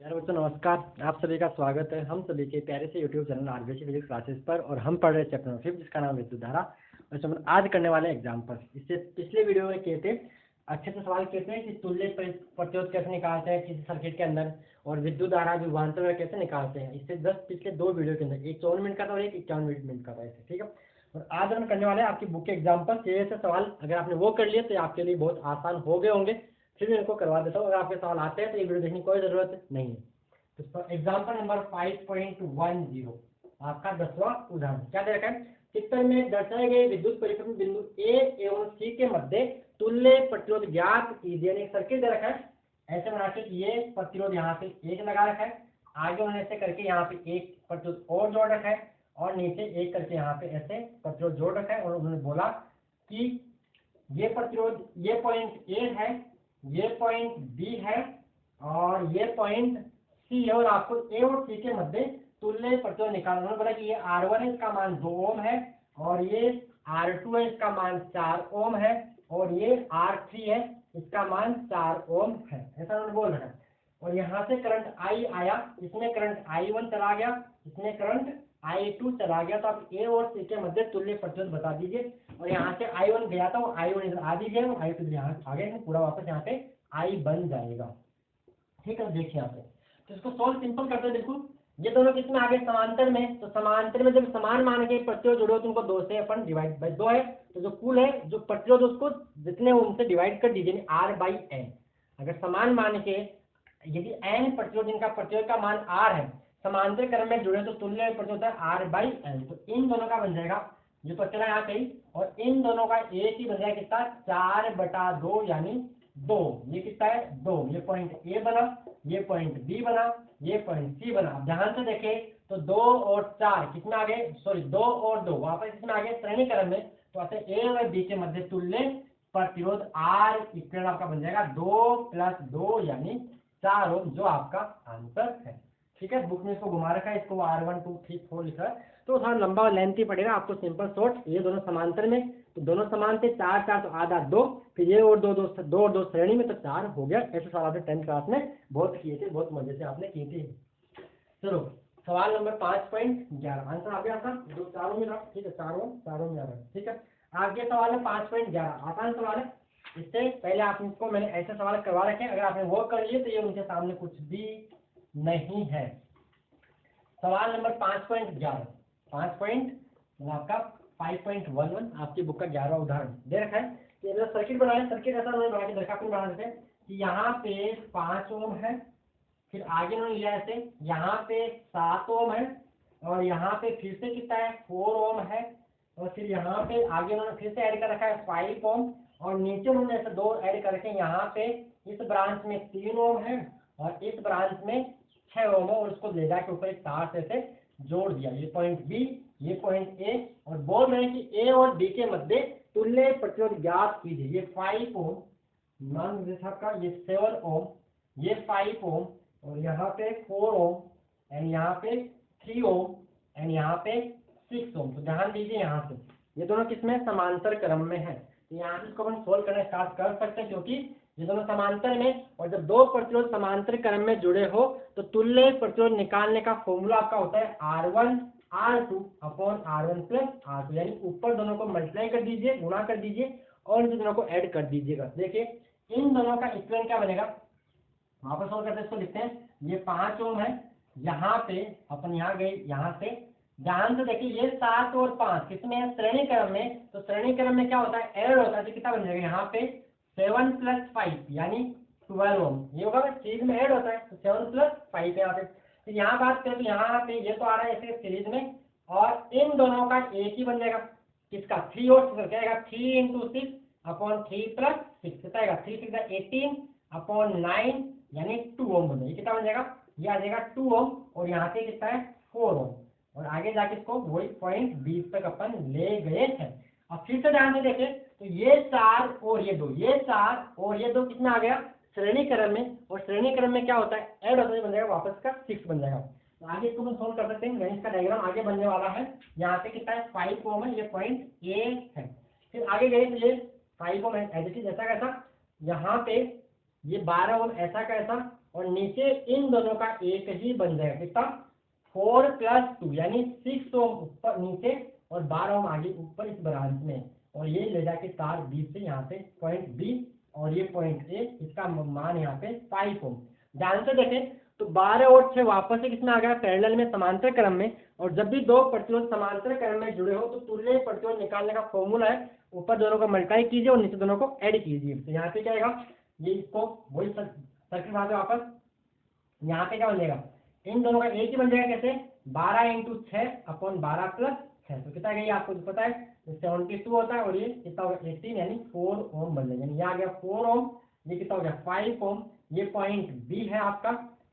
प्यारे बच्चों नमस्कार। आप सभी का स्वागत है हम सभी के प्यारे से YouTube channel RBC physics classes पर। और हम पढ़ रहे चैप्टर नंबर 5 जिसका नाम विद्युत धारा। और हम आज करने वाले एग्जाम्पल इससे पिछले वीडियो में किए थे। अच्छे से सवाल कहते हैं कि तुल्य प्रतिरोध कैसे निकालते हैं किसी सर्किट के अंदर, और विद्युत धारा विभवांतर कैसे निकालते हैं। इससे 10 पिछले 2 वीडियो के अंदर, एक 54 मिनट का था और एक 51 मिनट का था ऐसे, ठीक है। और आज हम करने वाले हैं आपकी बुक के एग्जाम्पल से सवाल। अगर आपने वो कर लिए तो आपके लिए बहुत आसान हो गए होंगे। फिर मैं इनको करवा देता हूँ। अगर आपके सवाल आते हैं तो ये वीडियो देखने की कोई जरूरत नहीं है। तो एग्जाम्पल नंबर 5.10 आपका 10वां उदाहरण क्या दे रखा है। चित्र में दर्शाए गए विद्युत परिपथ बिंदु ए एवं सी के मध्य तुल्य प्रतिरोध ज्ञात कीजिए। एक सर्किट दे रखा है, ऐसे बना के ये प्रतिरोध यहाँ पे एक लगा रखा है, आगे उन्होंने ऐसे करके यहाँ पे एक प्रतिरोध और जोड़ रखा है, और नीचे एक करके यहाँ पे ऐसे प्रतिरोध जोड़ रखा है। और उन्होंने बोला कि ये प्रतिरोध, ये पॉइंट ए है, ये पॉइंट बी है, और ये पॉइंट सी है, और आपको ए और सी के मध्य तुल्य प्रतिरोध निकालना। उन्होंने बोला कि ये R1 है, इसका मान 2 ओम है, और ये R2 है, इसका मान 4 ओम है, और ये R3 है, इसका मान 4 ओम है। ऐसा उन्होंने बोल रहा है। और यहाँ से करंट I आया, इसमें करंट I1 चला गया, इसमें करंट I2 चला गया। तो आप ए और सी के मध्य तुल्य प्रतिरोध बता दीजिए। और यहाँ से I1 गया था, वो I1 इधर आ दीजिए, और I2 यहाँ आ गया, पूरा वापस यहाँ पे I बन जाएगा। ठीक है, देखिए यहाँ पे तो इसको सोल्व सिंपल करते हैं। देखो ये दोनों किसमें आगे समांतर में, तो समांतर में जब समान मान के प्रतिरोध जुड़े हो तो उनको 2 से अपन डिवाइड बाई 2 है। तो जो कुल है जो प्रतिरोध उसको जितने उनसे डिवाइड कर दीजिए R/N। अगर समान मान के यदि N प्रतिरोध, इनका प्रतिरोध का मान R है, समांतर क्रम में जुड़े तो तुल्य प्रतिरोध है R/N। तो इन दोनों का बन जाएगा, ये तो चला यहाँ पे ही, और इन दोनों का एक ही बन जाएगा कितना 4/2 यानी 2। ये कितना है 2। ये पॉइंट ए बना, ये पॉइंट बी बना, ये पॉइंट सी बना। अब ध्यान से देखें तो 2 और 4 कितना आ गए, सॉरी 2 और 2 वापस इसमें आ गए श्रेणी क्रम में। तो आते ए और बी के मध्य तुल्य प्रतिरोध R इक्वल आपका बन जाएगा 2 + 2 यानी 4 ओम, जो आपका आंसर है। ठीक है, बुक में इसको घुमा रखा है, इसको R1 2 3 4 लिखा है, तो थोड़ा लंबा और लेंथी पड़ेगा आपको। सिंपल शॉर्ट, ये दोनों समांतर में, तो दोनों समान थे, 4 4 तो आधा 2, फिर ये और 2 2 और 2 श्रेणी में, तो 4 हो गया। ऐसे सवाल आपने 10th क्लास में बहुत किए थे, बहुत मजे से आपने किए थे। चलो सवाल नंबर 5.11 आंसर आ गया आपका, जो चारों में था। ठीक है, चारों में आ रहा है। ठीक है, आगे सवाल है 5.11, आसान सवाल है। इससे पहले आप इसको मैंने ऐसे सवाल करवा रखे हैं, अगर आपने वो कर लिए तो ये उनके सामने कुछ भी नहीं है। सवाल नंबर 5.11, 5 आपका 5.11 आपकी बुक का 11वां उदाहरण दे रखा है। ये सर्किट बनाया, सर्किट ऐसा उन्होंने बना के देखा, अपने बना देते हैं कि यहाँ पे 5 ओम है, फिर आगे उन्होंने लिया ऐसे, यहाँ पे 7 ओम है, और यहाँ पे फिर से कितना है 4 ओम है, और फिर यहाँ पे आगे उन्होंने फिर से ऐड कर रखा है 5 ओम, और नीचे उन्होंने ऐसे 2 ऐड कर रखे हैं। यहाँ पे इस ब्रांच में 3 ओम है, और इस ब्रांच में 6 ओम है, और उसको ले जाके ऊपर एक तार से जोड़ दिया। ये पॉइंट बी, ये पॉइंट ए, और बोल रहे हैं कि ए और बी के मध्य तुल्य प्रतिरोध ज्ञात कीजिए। ये 5 ओम मान लीजिए का, ये 7 ओम, ये 5 ओम, और यहाँ पे 4 ओम, एंड यहाँ पे 3 ओम, एंड यहाँ पे 6 ओम। तो ध्यान दीजिए यहाँ से ये दोनों किसमें समांतर क्रम में है। तो यहाँ से इसको हम सोल्व करना स्टार्ट कर सकते हैं, क्योंकि ये दोनों समांतर में, और जब 2 प्रतिरोध समांतर क्रम में जुड़े हो तो तुल्य प्रतिरोध निकालने का फॉर्मूला आपका होता है R1 R2 upon R1 + R2, यानी ऊपर दोनों को मल्टीप्लाई कर दीजिए, गुणा कर दीजिए, और इन दोनों को ऐड कर दीजिएगा। देखिए इन दोनों का इक्विवेलेंट क्या बनेगा, वापस सोल्व करते हैं, इसको लिखते हैं। ये 5 ओम है, यहाँ पे अपन यहाँ गए, यहाँ से ध्यान से देखिए, ये 7 और 5 किसमें है श्रेणी क्रम में। तो श्रेणी क्रम में क्या होता है, ऐड होता है, तो कितना बन जाएगा यहाँ पे 7 + 5 यानी 12 ओम। ये होगा सीरीज में ऐड होता है, तो 7 + 5 यहाँ पे। तो यहाँ बात करें तो यहाँ पे ये तो आ रहा है ऐसे सीरीज में, और इन दोनों का एक ही बन जाएगा, किसका 3 और 6 क्या आएगा 3 × 6 अपॉन 3 + 6 कितना आएगा 3 6 18 अपॉन 9 यानी 2 ओम बन जाएगा। कितना बन जाएगा, ये आ जाएगा 2 ओम, और यहाँ से कितना है 4 ओम, और आगे जाके इसको वही पॉइंट 20 तक अपन ले गए थे। अब फिर से ध्यान से देखें तो ये 4 और ये 2, ये 4 और ये 2 कितना आ गया श्रेणी क्रम में, और श्रेणी क्रम में क्या होता है ऐड होता है, बन जाएगा वापस का 6 बन जाएगा। तो आगे इसको हम सोल्व कर सकते हैं, गणित का डायग्राम आगे बनने वाला है। यहाँ से कितना है 5 ओम है, ये पॉइंट ए है। फिर आगे गए तो ये 5 ओम है, ऐसा कैसा, यहाँ पे ये 12 ओम ऐसा कैसा, और नीचे इन दोनों का एक ही बन जाएगा, कितना 4 + 2 यानी 6 ओम ऊपर नीचे और 12 ओम आगे ऊपर इस ब्रांच में, और ये ले जाके तार बी से यहाँ पे पॉइंट बी और ये पॉइंट ए, इसका मान यहाँ पे 5 ओम। ध्यान से देखें तो 12 और 6 वापस से किसमें आ गया, पैरेलल में समांतर क्रम में। और जब भी दो प्रतिरोध समांतर क्रम में जुड़े हो तो तुल्य प्रतिरोध निकालने का फॉर्मूला है, ऊपर दोनों को मल्टीप्लाई कीजिए और नीचे दोनों को ऐड कीजिए। तो यहाँ पे क्या आएगा, ये इसको वही सर्किट बना दो वापस। यहाँ पे क्या बन जाएगा, इन दोनों का एक ही बन जाएगा, कैसे 12 × 6/12 + 6, तो कितना गई आपको तो पता है 72 होता है, और ये कितना होगा 18 यानी 4 ओम बन जाएगा। ये आ गया 4 ओम, ये कितना हो गया 5 ओम। ये पॉइंट बी है आपका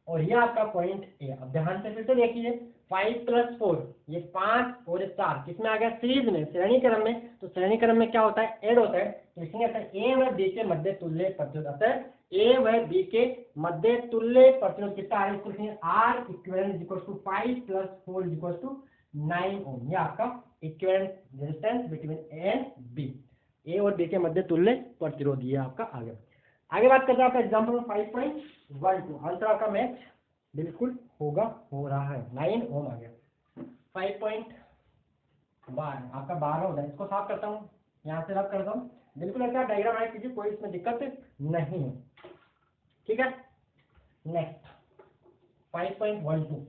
और ये आपका पॉइंट ए। अब ध्यान से फिर से देखिए 5 + 4 ये 5 और 4 किसमें आ गया, सीरीज में, श्रेणी क्रम में। तो श्रेणी क्रम में क्या होता है, ऐड होता है। तो इसमें ए व बी के मध्य तुल्य प्रतिरोध आता है, ए व बी के मध्य तुल्य प्रतिरोध कितना है, इसको लिखेंगे R equivalent = 5 + 4 = 9 ओम। ये आपका equivalent resistance between A and B, A और बी के मध्य तुल्य प्रतिरोध, ये आपका आ गया। आगे बात करते हैं आपका एग्जाम्पल 5.12। आंसर आपका मैच बिल्कुल होगा, हो रहा है, 9 ओम आ गया। 5.12 आपका 12 होता है। इसको साफ करता हूँ, यहाँ से रब करता हूँ, बिल्कुल ऐसा डायग्राम बना कीजिए, कोई इसमें दिक्कत नहीं है, ठीक है। नेक्स्ट 5.12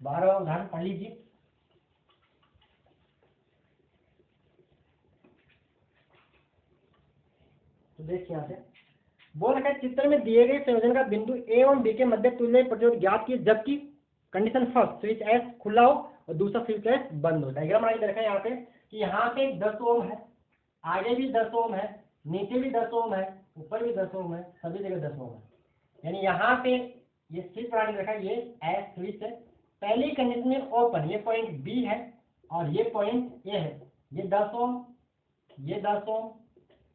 12 उदाहरण पढ़ लीजिए। तो देखिए यहाँ से बोल रखा है, चित्र में दिए गए संयोजन का बिंदु ए एवं बी के मध्य तुल्य प्रतिरोध ज्ञात की, जबकि कंडीशन फर्स्ट स्विच एस खुला हो और दूसरा स्विच एस बंद हो। डायग्राम बना के रखा है यहाँ पे कि यहाँ पे 10 ओम है, आगे भी 10 ओम है, नीचे भी 10 ओम है, ऊपर भी 10 ओम है, सभी जगह 10 ओम है। यानी यहाँ पे ये स्विच बना के रखा है, ये एस स्विच है। पहली कंडीशन में ओपन, ये पॉइंट बी है और ये पॉइंट ए है। ये 10 ओम, ये 10 ओम,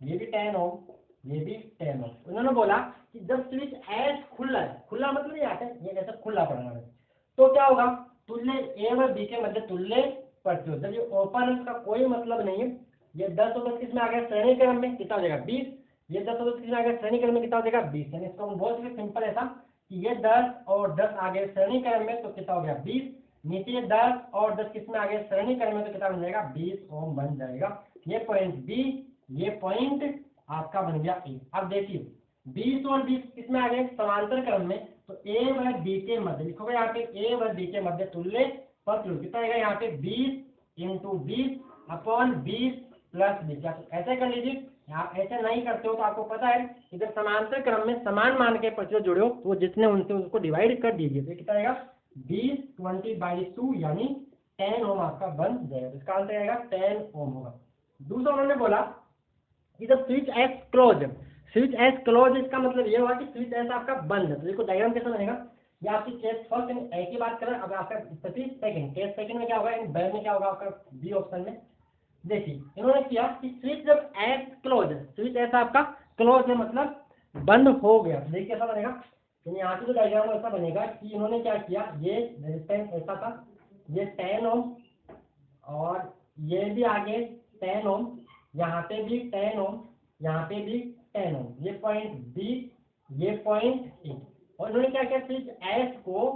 ये भी 10 ओम, ये भी 10 ओम। उन्होंने बोला कि जब स्विच एस खुला है, खुला मतलब यहाँ पे ये ऐसा खुला पड़ा है, तो क्या होगा, तुल्य ए व बी के मध्य तुल्य प्रतिरोध। जब ये ओपन है उसका कोई मतलब नहीं है। ये 10 और 10 किसमें आ गया, श्रेणी क्रम में, कितना हो जाएगा 20। ये 10 और 10 किसमें आ गया, श्रेणी क्रम में, कितना हो जाएगा 20। यानी इसको हम बोल सकते सिंपल ऐसा कि ये 10 और 10 आ गए श्रेणी क्रम में, तो कितना हो गया 20। नीचे 10 और 10 किसमें आ गए, श्रेणी क्रम में, तो कितना बन जाएगा 20 ओम बन जाएगा। ये पॉइंट बी, ये पॉइंट आपका बन गया ए। अब देखिए 20 और 20 किसमें आ गए, समांतर क्रम में, तो ए व बी के मध्य लिखोगे यहाँ पे, ए व बी के मध्य तुल्य प्रतिरोध कितना आएगा यहाँ पे 20 × 20/20 + 20। ऐसे कर लीजिए। आप ऐसे नहीं करते हो तो आपको पता है कि जब समांतर क्रम में समान मान के प्रतिरोध जुड़े हो तो जितने उनसे उसको डिवाइड कर दीजिए, तो कितना आएगा 20/2 यानी 10 ओम आपका बन जाएगा। इसका आंसर आएगा 10 ओम होगा। दूसरा उन्होंने बोला कि जब switch S close, switch S close, इसका मतलब ये हुआ कि स्विच एस आपका बंद है। तो देखो डायग्राम कैसा बनेगा, ये आपकी केस फर्स्ट इन ए की बात करें, अब आपका स्थिति सेकंड, केस सेकंड में क्या होगा, इन बैर में क्या होगा आपका बी ऑप्शन में। देखिए इन्होंने किया कि स्विच जब एस क्लोज है, स्विच एस आपका क्लोज है मतलब बंद हो गया। देखिए कैसा बनेगा, तो यहाँ से जो डायग्राम ऐसा बनेगा कि इन्होंने क्या किया, ये रेजिस्टेंस ऐसा था, ये 10 ओम और ये भी आगे 10 ओम, यहाँ पे भी 10 ओम, यहाँ पे भी 10 ओम, ये पॉइंट बी, ये पॉइंट ए। और इन्होंने क्या किया, स्विच एस को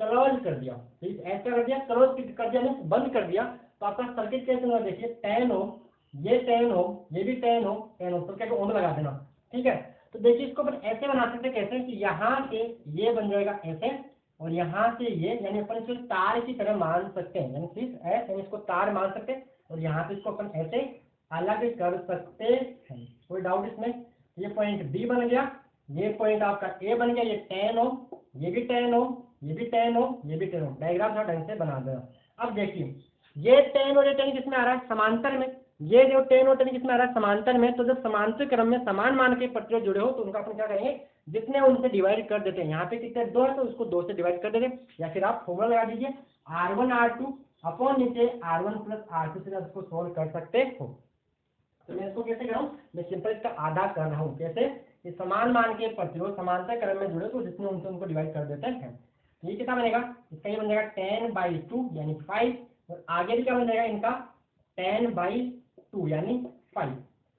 क्लोज कर दिया, स्विच एस कर दिया, क्लोज कर दिया मीन्स बंद कर दिया। तो आपका सर्किट कैसे होगा, देखिए 10 ओम, ये 10 ओम, ये भी 10 ओम, 10 ओम, तो क्या ओम लगा देना, ठीक है। तो देखिए इसको अपन ऐसे बना सकते कैसे कि यहाँ से ये बन जाएगा ऐसे और यहाँ से ये, यानी अपन इसको तार की तरह मान सकते हैं, यानी स्विच एस यानी इसको तार मान सकते हैं और यहाँ पे इसको अपन ऐसे अलग कर सकते हैं। कोई डाउट इसमें। ये पॉइंट बी बन गया, ये पॉइंट आपका ए बन गया, ये 10 ओम, ये भी 10 ओम, ये भी 10 ओम, ये भी 10 ओम। डायग्राम थोड़ा ढंग से बना देना। अब देखिए ये 10 और ये 10 किसमें आ रहा है, समांतर में। ये जो 10 और 10 किसमें आ रहा है, समांतर में। तो जब समांतर क्रम में समान मान के प्रतिरोध जुड़े हो तो उनका अपन क्या करेंगे, जितने उनसे डिवाइड कर देते हैं। यहाँ पे कितने 2 है तो उसको 2 से डिवाइड कर देंगे, या फिर आप फॉर्मूला लगा दीजिए R1 R2 अपॉन नीचे R1 + R2 से उसको सोल्व कर सकते हो। तो मैं इसको कैसे कराऊं, मैं सिंपल इसका आधा कर रहा हूँ। कैसे कि समान मान के प्रतिरोध समांतर क्रम में जुड़े तो जितने उनसे उनको डिवाइड कर देते हैं। ये कितना बनेगा, इसका ये बन जाएगा 10/2 यानी 5, और आगे भी क्या बन जाएगा इनका 10/2 यानी 5।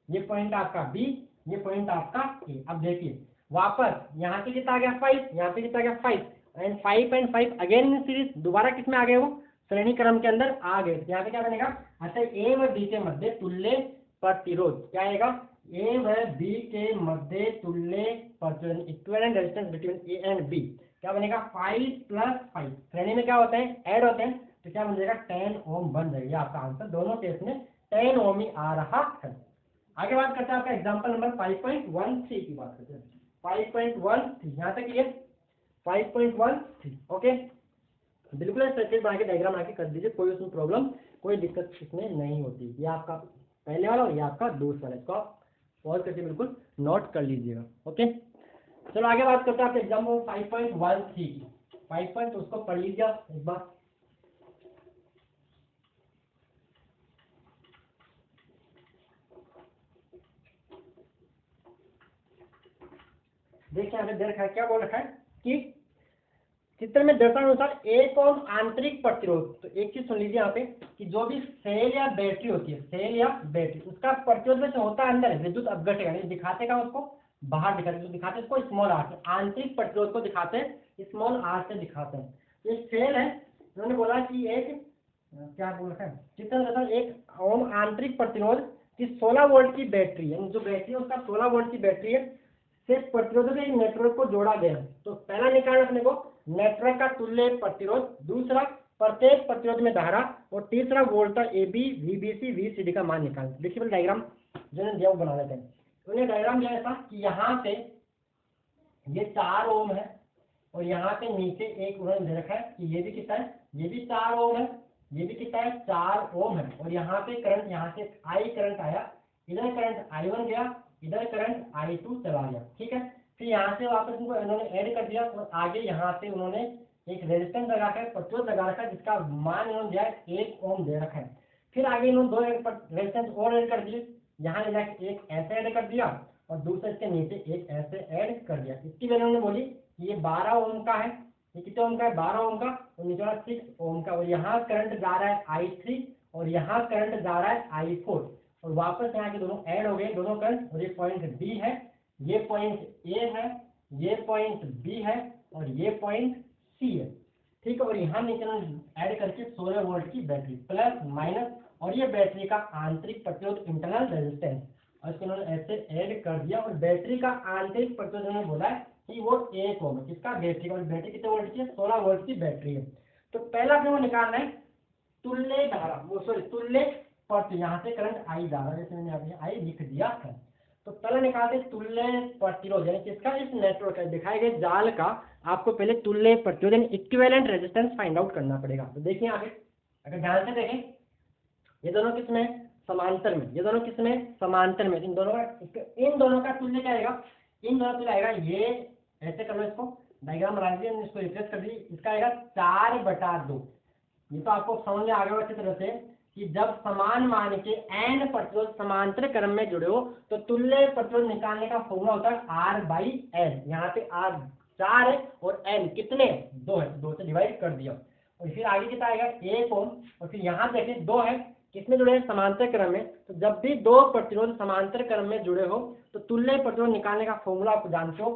ये पॉइंट आपका बी, ये पॉइंट आपका ए। अब देखिए वापस यहाँ पे कितना आ गया 5, यहाँ पे कितना आ गया 5, and 5 and 5 again in series, दोबारा किस में आ गए वो श्रेणी क्रम के अंदर आ गए। यहाँ पे क्या बनेगा, अतः ए व बी के मध्य तुल्य प्रतिरोध क्या आएगा, ए व बी के मध्य तुल्य प्रतिरोध, equivalent resistance between A and B क्या बनेगा 5 + 5, श्रेणी में क्या होते हैं ऐड होते हैं, तो क्या बन जाएगा 10 ओम बन जाएगा आपका आंसर, दोनों केस में 10 ओम ही आ रहा है। आगे बात करते हैं आपका एग्जांपल नंबर 5.13 की बात करते हैं। 5.13 यहाँ तक ये 5.13 ओके, बिल्कुल सर्किट बना के डायग्राम बना के कर दीजिए, कोई उसमें प्रॉब्लम कोई दिक्कत इसमें नहीं होती। ये आपका पहले वाला और ये आपका दूसरा वाला, इसको आप पॉज करके बिल्कुल नोट कर लीजिएगा। ओके चलो आगे बात करते हैं आपके एग्जाम्पल 5.13 की। 5 पॉइंट उसको पढ़ लीजिए एक बार। देखिए यहाँ पे रखा है, क्या बोल रखा है कि चित्र में दर्शानुसार एक ओम आंतरिक प्रतिरोध, तो एक चीज सुन लीजिए यहाँ पे कि जो भी सेल या बैटरी होती है, सेल या बैटरी, उसका प्रतिरोध में होता है अंदर विद्युत अपघटन, दिखाते का उसको बाहर दिखाते, तो दिखाते इसको स्मॉल आर से, आंतरिक प्रतिरोध को दिखाते हैं स्मॉल आर से दिखाते हैं। ये सेल है, उन्होंने बोला कि एक क्या बोल रखा है चित्र में एक ओम आंतरिक प्रतिरोध की 16 वोल्ट की बैटरी है, जो बैटरी है उसका 16 वोल्ट की बैटरी है से प्रतिरोधक के नेटवर्क को जोड़ा गया है। तो पहला निकालना अपने को नेटवर्क का तुल्य प्रतिरोध, दूसरा प्रत्येक प्रतिरोध में धारा, और तीसरा वोल्टेज ए बी वीबीसी वीसीडी का मान निकालना। देखिए डायग्राम जो दिया वो बना लेते हैं। तो ये डायग्राम दिया ऐसा कि यहाँ से ये 4 ओम है और यहाँ पे नीचे एक उन्होंने दे रखा है कि ये भी कितना है, ये भी 4 ओम है, ये भी कितना है 4 ओम है, और यहाँ पे करंट, यहाँ से आई करंट आया, इधर करंट I1 गया, इधर करंट I2 चला गया, ठीक है। फिर यहाँ से वापस इनको इन्होंने ऐड कर दिया और आगे यहाँ से उन्होंने एक रेजिस्टेंस लगा कर प्रतिरोध लगा रखा है जिसका मान इन्होंने दिया है 1 ओम दे रखा है। फिर आगे इन्होंने 2 रेजिस्टेंस और ऐड कर दिए, यहाँ ले जाकर एक ऐसे ऐड कर दिया और दूसरे इसके नीचे एक ऐसे ऐड कर दिया। इसकी वजह उन्होंने बोली कि ये 12 ओम का है, ये कितने ओम का है 12 ओम का, और नीचे वाला 6 ओम का, और यहाँ करंट जा रहा है I3 और यहाँ करंट जा रहा है I4, और वापस यहाँ के दोनों ऐड हो गए दोनों करंट, और ये पॉइंट बी है, ये पॉइंट ए है, ये पॉइंट बी है और ये पॉइंट सी है, ठीक है। और यहाँ नीचे ऐड करके 16 वोल्ट की बैटरी प्लस माइनस, और ये बैटरी का आंतरिक प्रतिरोध इंटरनल रेजिस्टेंस, और इसको उन्होंने ऐसे ऐड कर दिया। और बैटरी का आंतरिक प्रतिरोध उन्होंने बोला है कि वो 1 ओम है, किसका बैटरी का, और बैटरी कितने वोल्ट की है 16 वोल्ट की बैटरी है। तो पहला अपने को निकालना है तुल्य धारा, वो सॉरी तुल्य पर, यहाँ से करंट आई जा रहा है, जैसे मैंने अभी आई लिख दिया है। तो पहले निकालते तुल्य प्रतिरोध, यानी किसका, इस नेटवर्क का दिखाए गए जाल का आपको पहले तुल्य प्रतिरोध यानी इक्विवेलेंट रेजिस्टेंस फाइंड आउट करना पड़ेगा। तो देखिए आगे अगर ध्यान से देखें, ये दोनों किसमें समांतर में, ये दोनों किसमें समांतर में, इन दोनों का तुल्य क्या आएगा, इन दोनों तुल्य आएगा, ये ऐसे कर लो, इसको डायग्राम बना लीजिए, इसको रिप्लेस कर दीजिए, इसका आएगा 4/2। ये तो आपको समझ में आ गया अच्छी तरह से कि जब समान मान के n प्रतिरोध समांतर क्रम में जुड़े हो तो तुल्य प्रतिरोध निकालने का फॉर्मूला होता है R/N। यहाँ पे R 4 है और N कितने 2 है, 2 से डिवाइड कर दिया, और फिर आगे कितना आएगा 1 ओम, और फिर यहाँ देखिए 2 है, किसमें जुड़े हैं समांतर क्रम में। तो जब भी 2 प्रतिरोध समांतर क्रम में जुड़े हो तो तुल्य प्रतिरोध निकालने का फॉर्मूला आप जानते हो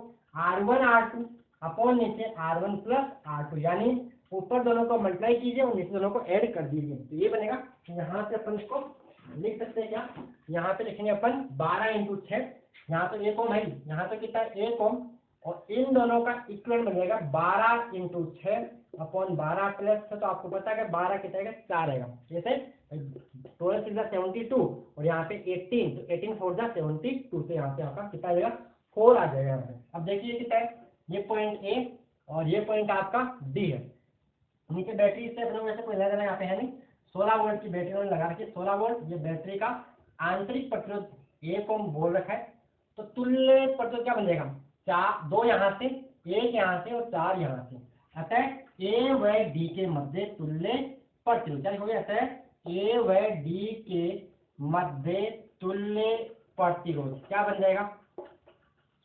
R1R2 अपॉन नीचे R1 + R2, यानी ऊपर दोनों को मल्टीप्लाई कीजिए और नीचे दोनों को ऐड कर दीजिए। तो ये बनेगा, यहाँ से अपन इसको लिख सकते हैं क्या, यहाँ पे लिखेंगे अपन 12 × 6, यहाँ तो 1 ओम है, यहाँ तो कितना 1 ओम, और इन दोनों का इक्वल बन जाएगा 12 × 6 अपॉन 12 + 6, तो आपको पता है कि 12 कितना आएगा 4 आएगा, जैसे 12 × 72 और यहाँ पे 18, तो 18 4 × 72, तो यहाँ पे आपका कितना आएगा 4 आ जाएगा। अब देखिए कितना है, ये पॉइंट ए और ये पॉइंट आपका डी है, नीचे बैटरी से अपने वैसे कोई लेना यहाँ पे है नहीं, 16 वोल्ट की बैटरी उन्होंने लगा रखी है, 16 वोल्ट, ये बैटरी का आंतरिक प्रतिरोध 1 ओम बोल रखा है। तो तुल्य प्रतिरोध क्या बन जाएगा, 2 यहाँ से, 1 यहाँ से और 4 यहाँ से, अतः ए व डी के मध्य तुल्य प्रतिरोध क्या हो गया, अतः ए व डी के मध्य तुल्य प्रतिरोध क्या बन जाएगा,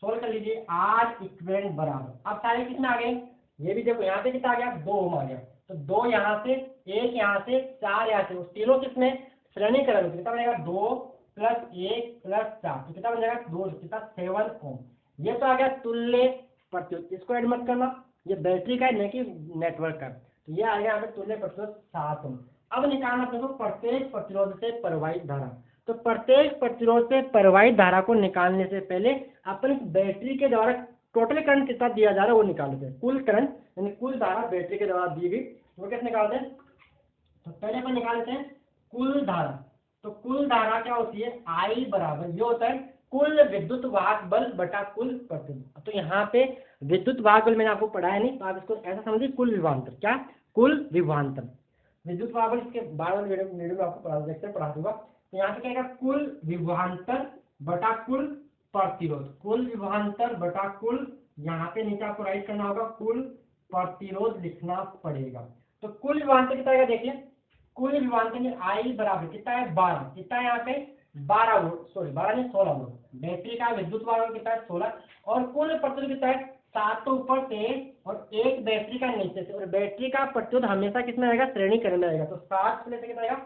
सोल्व कर लीजिए, R इक्विवेलेंट बराबर, अब सारे कितना आ गए, ये भी देखो यहाँ पे कितना आ गया 2 ओम आ गया, तो 2 यहाँ से, 1 यहाँ से, 4 यहाँ से, उस तीनों किसमें श्रेणी क्रम में, कितना बनेगा 2 + 1 + 4, तो कितना बन जाएगा 2 कितना 7 ओम। ये तो आ गया तुल्य प्रतिरोध, इसको ऐड मत करना, ये बैटरी का है न कि नेटवर्क का। तो ये आ गया यहाँ पे तुल्य प्रतिरोध 7 ओम। अब निकालना देखो प्रत्येक प्रतिरोध से प्रवाहित धारा। तो प्रत्येक प्रतिरोध से प्रवाहित धारा को निकालने से पहले अपन इस बैटरी के द्वारा टोटल करंट कितना दिया जा रहा है वो निकाल लेते हैं। कुल करंट यानी कुल धारा बैटरी के द्वारा दी गई वो कैसे निकालते हैं। तो पहले अपन निकाल लेते हैं कुल धारा। तो कुल धारा क्या होती है, आई बराबर ये होता है कुल विद्युत वाहक बल बटा कुल प्रतिरोध। तो यहाँ पे विद्युत वाहक बल मैंने आपको पढ़ाया नहीं, तो आप इसको ऐसा समझिए कुल विभवांतर। क्या, कुल विभवांतर। विद्युत वाहक बल इसके बाद वाले वीडियो में आपको पढ़ा दूंगा। तो यहाँ पे क्या है, कुल विभवांतर बटा कुल प्रतिरोध। कुल विभवांतर बटा कुल, यहाँ पे नीचे आपको राइट करना होगा कुल प्रतिरोध लिखना पड़ेगा। तो कुल विभवांतर कितना आएगा देखिए, कुल विभवांतर में आई बराबर कितना है 12, कितना है यहाँ पे 12 वोल्ट, सॉरी 12 नहीं 16 वोल्ट। बैटरी का विद्युत वाहक कितना है 16, और कुल प्रतिरोध कितना है 7 तो ऊपर से और 1 बैटरी का नीचे से। और बैटरी का प्रतिरोध हमेशा कितना आएगा, श्रेणी क्रम में आएगा। तो 7 से लेकर कितना आएगा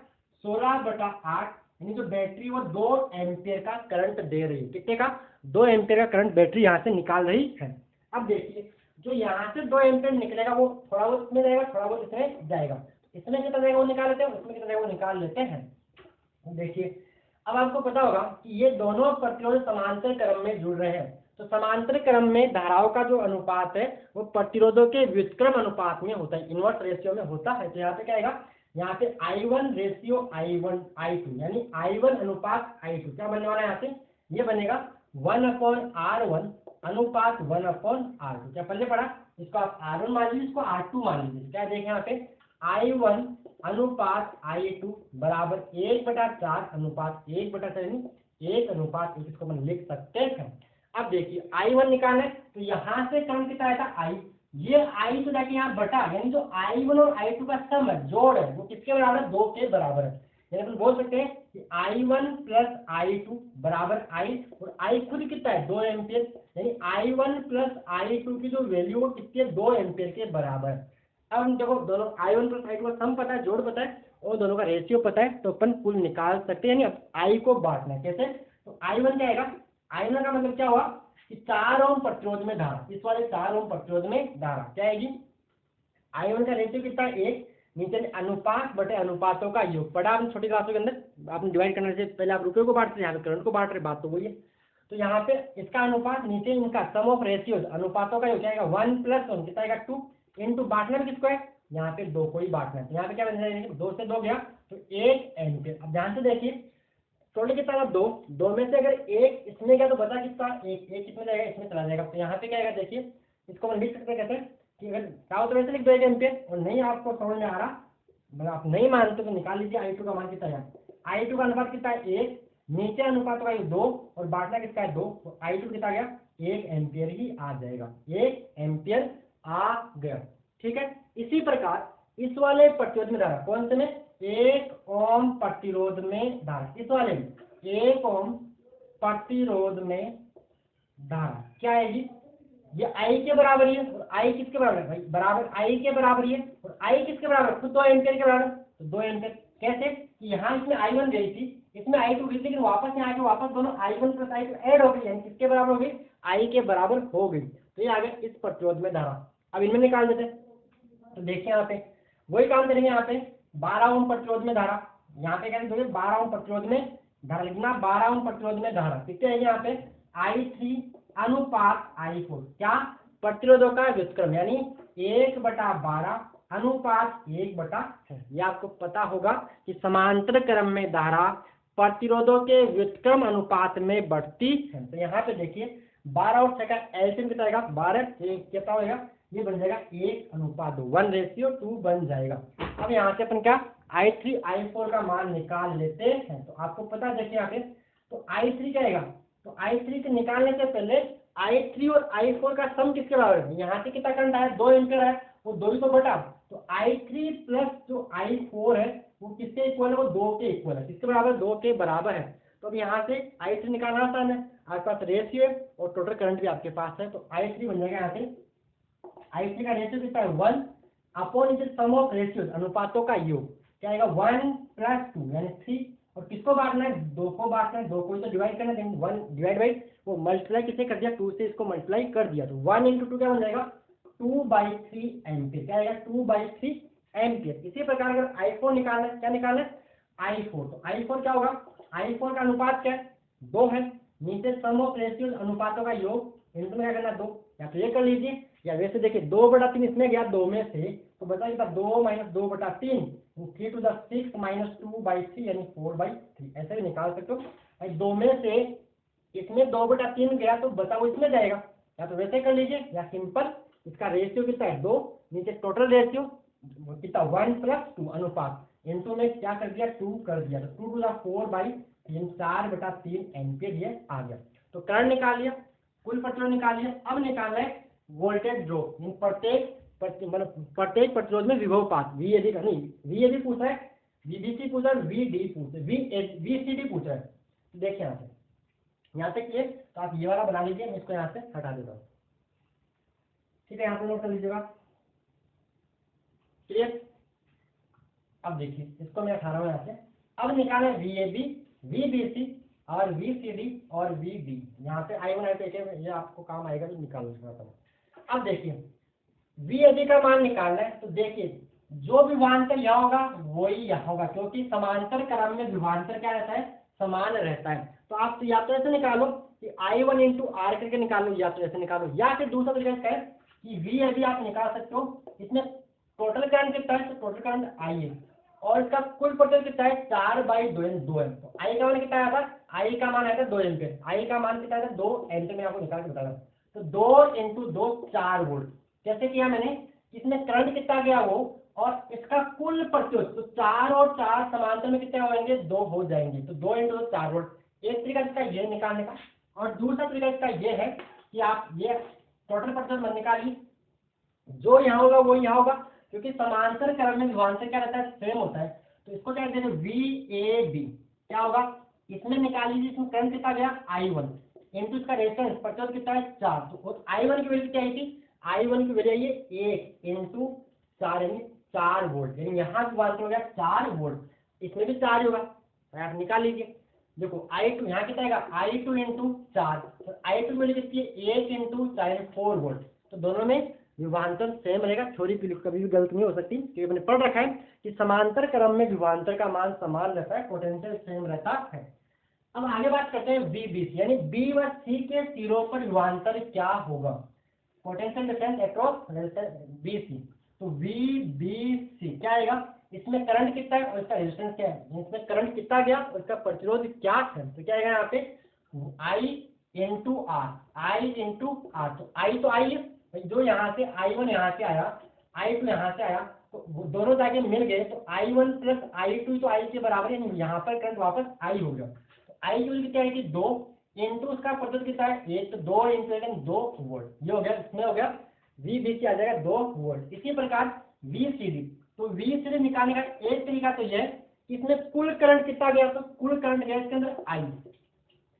16/8, यानी जो बैटरी वो 2 एम्पियर का करंट दे रही है। कितने का, 2 एम्पियर का करंट बैटरी यहाँ से निकाल रही है। अब देखिए जो यहाँ से 2 एम्पियर निकलेगा वो थोड़ा बहुत इसमें जाएगा, थोड़ा बहुत इसमें जाएगा। इसमें कितना जाएगा वो निकाल लेते हैं, उसमें कितना जाएगा वो निकाल लेते हैं। देखिए अब आपको पता होगा कि ये दोनों प्रतिरोध समांतर क्रम में जुड़ रहे हैं। तो समांतर क्रम में धाराओं का जो अनुपात है वो प्रतिरोधों के व्युत्क्रम अनुपात में होता है, इनवर्स रेशियो में होता है। तो यहाँ पे क्या आएगा, यहाँ पे I1 रेशियो I2 यानी I1 अनुपात I2 क्या बनने वाला है, यहाँ पे ये बनेगा 1/R1 अनुपात 1/R2। क्या पहले पढ़ा, इसको आप R1 मान लीजिए, इसको R2 मान लीजिए। क्या देखें यहाँ पे I1 अनुपात I2 बराबर 1/4 अनुपात 1/4, 1/1 इसको हम लिख सकते हैं। अब देखिए I1 निकालना है, तो यहाँ से कम कितना आया था I, ये I तो जाके यहाँ बटा, यानी जो I1 और I2 का सम है, जोड़ है, वो किसके बराबर है, 2 के बराबर है। यानी अपन बोल सकते हैं कि I1 प्लस I2 बराबर I, और I खुद कितना है 2 एम्पियर, यानी I1 प्लस I2 की जो वैल्यू वो कितनी है 2 एम्पियर के बराबर है। अब हम देखो दोनों I1 प्लस I2 का सम पता है, जोड़ पता है, और दोनों का रेशियो पता है, तो अपन कुल निकाल सकते हैं। यानी अब I को बांटना है कैसे, तो I1 क्या आएगा, I1 का मतलब क्या हुआ कि 4 ओम प्रतिरोध में धारा, इस वाले 4 ओम प्रतिरोध में धारा क्या आएगी, I1 का रेशियो कितना है 1, नीचे अनुपात बटे अनुपातों का योग। पढ़ा आपने छोटी क्लासों के अंदर, आपने डिवाइड करने से पहले आप रुपये को बांटते थे, यहाँ पे करंट को बांट रहे, बात तो वही है। तो यहाँ पे इसका अनुपात, नीचे इनका सम ऑफ रेशियोज अनुपातों का योग क्या आएगा 1 + 1 कितना आएगा 2, इंटू बांटना भी किसको है, यहाँ पे 2 को ही बांटना है। तो यहाँ पे क्या बन जाएगा, 2 से 2 गया तो 1 एम्पियर। अब ध्यान से देखिए टोटल कितना है 2, 2 में से अगर 1 इसमें गया तो बता किसका 1, 1 कितने जाएगा, इसमें चला जाएगा। तो यहाँ पे क्या आएगा देखिए, इसको हम लिख सकते हैं कैसे कि अगर चाहो तो वैसे लिख दो 1 एम्पियर, और नहीं आपको समझ में आ रहा, मतलब आप नहीं मानते तो निकाल लीजिए I2 का मान कितना है। I2 का अनुपात कितना है 1, नीचे अनुपात का 2, और बांटना किसका है 2, तो I2 कितना गया 1 एम्पियर ही आ जाएगा, 1 एम्पियर आ गया। ठीक है, इसी प्रकार इस वाले प्रतिरोध में धारा, कौन से में, 1 ओम प्रतिरोध में धारा, इस वाले में 1 ओम प्रतिरोध में धारा क्या आएगी, ये I के बराबर ही है, और I किसके बराबर है भाई, बराबर I के बराबर ही है, और I किसके बराबर, खुद 2 एम्पियर के बराबर। तो 2 एम्पियर कैसे कि यहाँ इसमें I1 गई थी, इसमें I2 गई थी, लेकिन वापस यहाँ आके वापस दोनों I1 प्लस I2 ऐड हो गई, यानी किसके बराबर हो गई, I के बराबर हो गई। तो ये आ गया इस प्रतिरोध में धारा। अब इनमें निकाल देते हैं। तो देखिए यहाँ पे वही काम करेंगे, यहाँ पे 12 ओम प्रतिरोध में धारा, यहाँ पे क्या लिखोगे 12 ओम प्रतिरोध में धारा लिखना, 12 ओम प्रतिरोध में धारा कितने है यहाँ पे I3 अनुपात I4, क्या, प्रतिरोधों का व्युत्क्रम, यानी 1/12 अनुपात 1/6। ये आपको पता होगा कि समांतर क्रम में धारा प्रतिरोधों के व्युत्क्रम अनुपात में बढ़ती है। तो यहाँ पे देखिए 12 और 6 का एलसीएम कितना आएगा 12, कितना होगा, ये बन जाएगा 1/2, 1:2 बन जाएगा। अब यहाँ से अपन क्या I3 I4 का मान निकाल लेते हैं। तो आपको पता देखिए यहाँ पे, तो I3 क्या आएगा, तो I3 से निकालने से पहले I3 और I4 का सम किसके बराबर है, यहाँ से कितना करंट आया 2 एम्पियर है, वो 2 को बटा, तो I3 प्लस जो I4 है वो किसके इक्वल है, वो 2 के इक्वल है, किसके बराबर 2 के बराबर है। तो अब यहाँ से I3 निकालना आसान है, आपके पास रेशियो है और टोटल करंट भी आपके पास है। तो I3 बन जाएगा, यहाँ से I3 का रेशियो कितना है 1 अपॉन इसे सम ऑफ रेशियोज अनुपातों का योग क्या आएगा 1 + 2 यानी 3, और किसको बांटना है, 2 को बांटना है, 2 को तो डिवाइड करना है, 1 डिवाइड बाई वो मल्टीप्लाई किससे कर दिया, 2 से इसको मल्टीप्लाई कर दिया, तो 1 × 2 क्या बन जाएगा 2/3 एम्पियर, क्या आएगा 2/3 एम्पियर। इसी प्रकार अगर I4 निकालना है, क्या निकालना है I4, तो I4 क्या होगा, I4 का अनुपात क्या है 2 है, नीचे सम ऑफ रेशियोज अनुपातों का योग, इनमें क्या करना 2, या तो ये कर लीजिए या वैसे देखिए 2/3 इसमें गया 2 में से, तो बताइए 2 - 2/3 3 to the 6 - 2/3 यानी 4/3, ऐसे भी निकाल सकते हो। भाई 2 में से इसमें 2/3 गया तो बताओ इसमें जाएगा, या तो वैसे कर लीजिए या सिंपल इसका रेशियो कितना है 2, नीचे टोटल रेशियो कितना 1 + 2 अनुपात इनटू में क्या कर दिया 2 कर दिया, तो 2 to the 4/3 4/3 एम्पियर ये आ गया। तो करंट निकाल लिया, कुल प्रतिरोध निकाल लिया, अब निकालना है वोल्टेज ड्रॉप, प्रत्येक प्रतिरोध में विभवानुपात VAB का नहीं, VAB पूछ रहा है, VBC पूछ रहा है, VD पूछ रहा है, VCD पूछ रहा है। देखिए यहाँ से किए तो आप ये वाला बना लीजिए, मैं इसको यहाँ से हटा देता हूँ, ठीक है, यहाँ पे नोट कर लीजिएगा, क्लियर। अब देखिए इसको मैं हटा रहा हूँ यहाँ से, अब निकाले VAB, VBC और VCD और VD, यहाँ से I1 I2 ये आपको काम आएगा तो निकाल लो। अब देखिए VAB का मान निकालना है, तो देखिए जो विभवांतर यहाँ होगा वही यहाँ होगा, क्योंकि समांतर क्रम में विभवांतर क्या रहता है समान रहता है। तो आप या तो ऐसे निकालो कि I1 × R करके निकालो, या तो ऐसे निकालो, या फिर दूसरा तरीका है कि VAB आप निकाल सकते हो, इसमें टोटल करंट कितना है, तो टोटल करंट I है और इसका कुल प्रतिरोध कितना है 4/2 है, तो I का मान कितना आया था, I का मान आया था 2 एम्पियर, I का मान कितना था 2 एम्पियर, में आपको निकाल के बता रहा हूँ। तो 2 × 2 4 वोल्ट, कैसे किया मैंने, इसमें करंट कितना गया वो और इसका कुल प्रतिरोध, तो 4 और 4 समांतर में कितने होंगे 2 हो जाएंगे, तो 2 × 2 4 वोल्ट। एक तरीका इसका ये निकालने का, और दूसरा तरीका इसका ये है कि आप ये टोटल प्रतिरोध निकालिए, जो यहाँ होगा वो यहाँ होगा, क्योंकि समांतर क्रम में विभवांतर क्या रहता है सेम होता है, तो इसको क्या कहते हैं VAB, क्या होगा इसमें निकाल लीजिए, इसमें करंट कितना गया I1 इनटू इसका रेजिस्टेंस प्रतिरोध कितना है 4, तो I1 की वैल्यू क्या आई थी, I1 की वैल्यू ये 1 × 4 यानी 4 वोल्ट, यानी यहाँ विभवांतर हो गया 4 वोल्ट, इसमें भी 4 होगा, तो आप निकाल लीजिए। देखो I2 यहाँ कितना आएगा I2 × 4, तो I2 की वैल्यू कितनी है 1 × 4 यानी 4 वोल्ट, तो दोनों में विभवांतर सेम रहेगा, थोड़ी कभी भी गलत नहीं हो सकती, क्योंकि मैंने पढ़ रखा है कि समांतर क्रम में विभवांतर का मान समान रहता है, पोटेंशियल सेम रहता है। अब आगे बात करते हैं VBC, यानी B व C के सिरों पर विभवांतर क्या होगा, पोटेंशियल डिफरेंस अक्रॉस BC, तो VBC क्या आएगा, इसमें करंट कितना है और इसका रेजिस्टेंस क्या है, इसमें करंट कितना गया और इसका प्रतिरोध क्या है, तो क्या आएगा यहाँ पे I × R, I × R, तो I तो I है, जो यहाँ से I1 यहाँ से आया, I2 यहाँ से आया, तो वो दोनों जाके मिल गए, तो I1 + I2 तो I के बराबर है, यहाँ पर करंट वापस I हो गया, तो I की वैल्यू क्या है 2 इंटू उसका प्रतिरोध कितना है 1, तो 2 × 2 वोल्ट, ये हो गया, इसमें हो गया VBC आ जाएगा 2 वोल्ट। इसी प्रकार VCD, तो VCD निकालने का एक तरीका तो यह है कि इसमें कुल करंट कितना गया, तो कुल करंट गया इसके अंदर I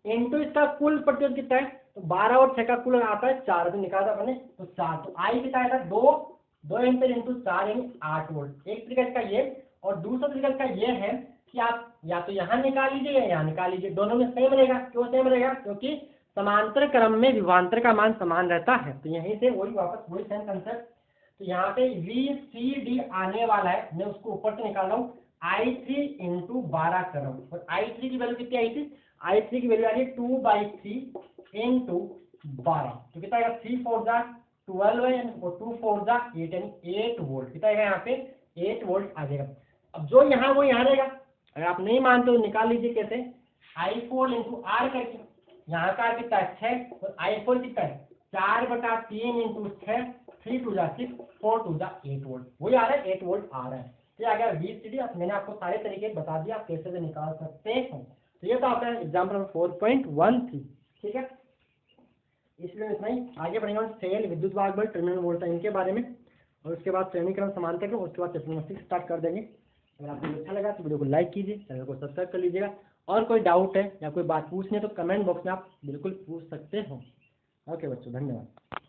इंटू इसका कुल प्रतिरोध कितना है, तो 12 और 6 का कुल आता है 4, तो निकाला था अपने, तो 4, तो I कितना आया था 2 एम्पियर × 4 यानी 8 वोल्ट। एक तरीका इसका ये, और दूसरा तरीका इसका ये है कि आप या तो यहाँ निकाल लीजिए या यहाँ निकाल लीजिए, दोनों में सेम रहेगा। क्यों सेम रहेगा, क्योंकि समांतर क्रम में विभवांतर का मान समान रहता है, तो यहीं से वही वापस वही सेम कंसेप्ट। तो यहाँ पे VCD आने वाला है, मैं उसको ऊपर से निकाल रहा हूँ, I3 × 12 कर रहा हूँ, और I3 की वैल्यू कितनी आई थी, I3 की वैल्यू आ रही है 2/3 × 12, तो कितना आएगा 3 4 जा 12 है, और 2 4 जा 8 यानी 8 वोल्ट, कितना आएगा यहाँ पे 8 वोल्ट आ जाएगा। अब जो यहाँ वो यहाँ रहेगा, अगर आप नहीं मानते तो निकाल लीजिए कैसे, I4 × R करके, यहाँ का कितना है 6, और I4 कितना है 4/3 × 6, 3 2 जा 6, 4 2 जा 8 वोल्ट, वही आ रहा है 8 वोल्ट आ रहा है। तो आ गया VCD, मैंने आपको सारे तरीके बता दिया आप कैसे से निकाल सकते हैं। तो ये तो आपका एग्जाम्पल नंबर 4.13, ठीक है। इसलिए इतना ही, आगे बढ़ेंगे हम सेल, विद्युत वाहक बल, टर्मिनल वोल्टेज इनके बारे में, और उसके बाद श्रेणीक्रम समांतर क्रम, उसके बाद चैप्टर नंबर 6 स्टार्ट कर देंगे। अगर आपको अच्छा लगा तो वीडियो को लाइक कीजिए, चैनल को सब्सक्राइब कर लीजिएगा, और कोई डाउट है या कोई बात पूछनी है तो कमेंट बॉक्स में आप बिल्कुल पूछ सकते हो। ओके बच्चों, धन्यवाद।